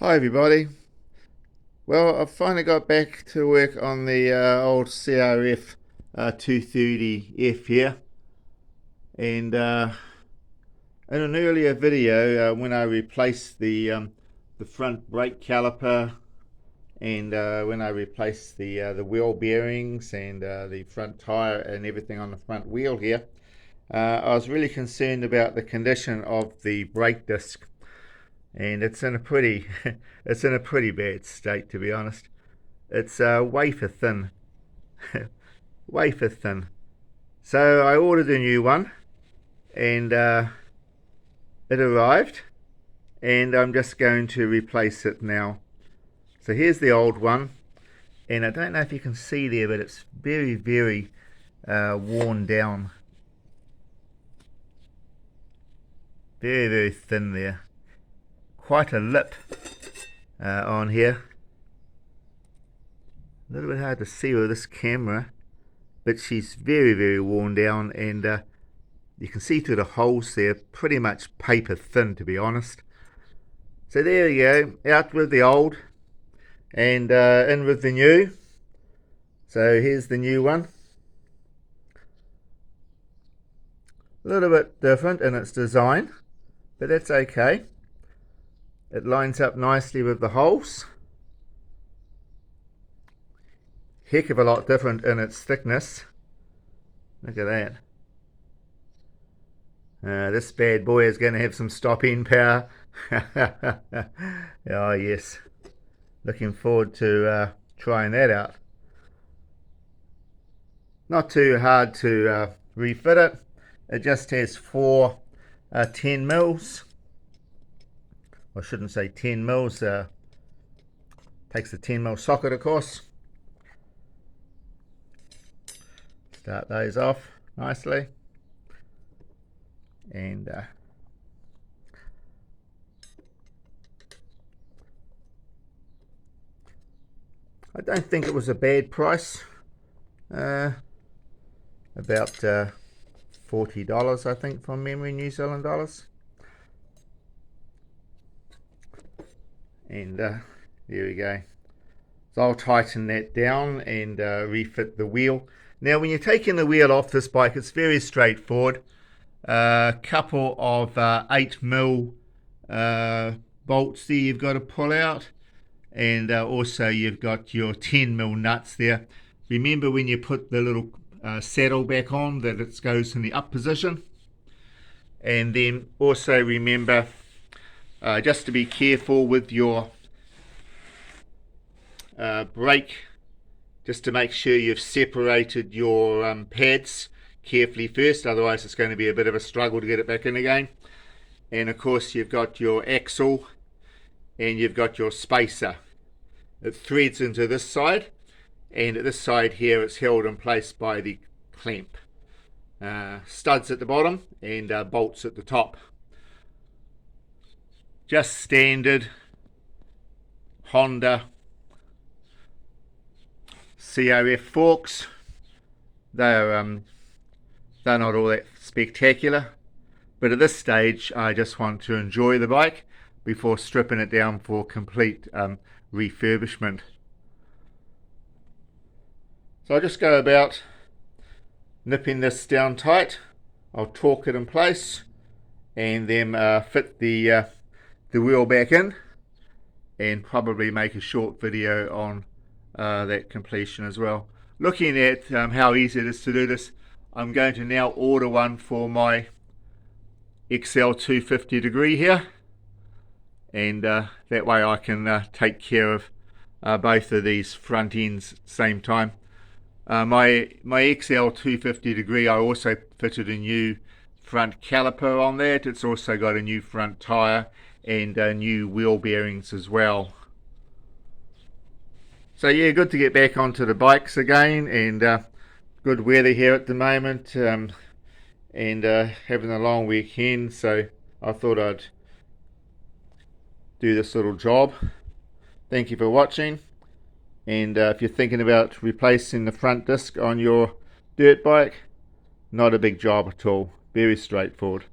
Hi everybody. Well, I've finally got back to work on the old CRF 230F here, and in an earlier video when I replaced the front brake caliper and when I replaced the wheel bearings and the front tire and everything on the front wheel here, I was really concerned about the condition of the brake disc, and it's in a pretty it's in a pretty bad state, to be honest. It's wafer thin. Wafer thin. So I ordered a new one, and it arrived, and I'm just going to replace it now. So here's the old one, and I don't know if you can see there, but it's very, very worn down. Very, very thin there. Quite a lip on here. A little bit hard to see with this camera, but she's very, very worn down, and you can see through the holes there, pretty much paper thin, to be honest. So there you go, out with the old and in with the new. So here's the new one. A little bit different in its design, but that's okay. It lines up nicely with the holes. Heck of a lot different in its thickness. Look at that. This bad boy is going to have some stop-in power. Oh yes, looking forward to trying that out. Not too hard to refit it. It just has four 10 mils. I shouldn't say 10 mils. Takes the 10 mil socket, of course. Start those off nicely, and I don't think it was a bad price. About $40, I think, from memory, New Zealand dollars. And there we go. So I'll tighten that down and refit the wheel. Now, when you're taking the wheel off this bike, it's very straightforward. A couple of 8mm bolts there you've got to pull out, and also you've got your 10mm nuts there. Remember, when you put the little saddle back on, that it goes in the up position. And then also remember just to be careful with your brake, just to make sure you've separated your pads carefully first, otherwise it's going to be a bit of a struggle to get it back in again. And of course you've got your axle and you've got your spacer. It threads into this side, and at this side here it's held in place by the clamp. Studs at the bottom and bolts at the top. Just standard Honda CRF forks. They're not all that spectacular, but at this stage I just want to enjoy the bike before stripping it down for complete refurbishment. So I'll just go about nipping this down tight. I'll torque it in place and then fit the wheel back in, and probably make a short video on that completion as well. Looking at how easy it is to do this, I'm going to now order one for my XL 250 degree here, and that way I can take care of both of these front ends at the same time. My XL 250 degree, I also fitted a new front caliper on that. It's also got a new front tire and new wheel bearings as well. So yeah, good to get back onto the bikes again, and good weather here at the moment, and having a long weekend, so I thought I'd do this little job. Thank you for watching, and if you're thinking about replacing the front disc on your dirt bike, not a big job at all, very straightforward.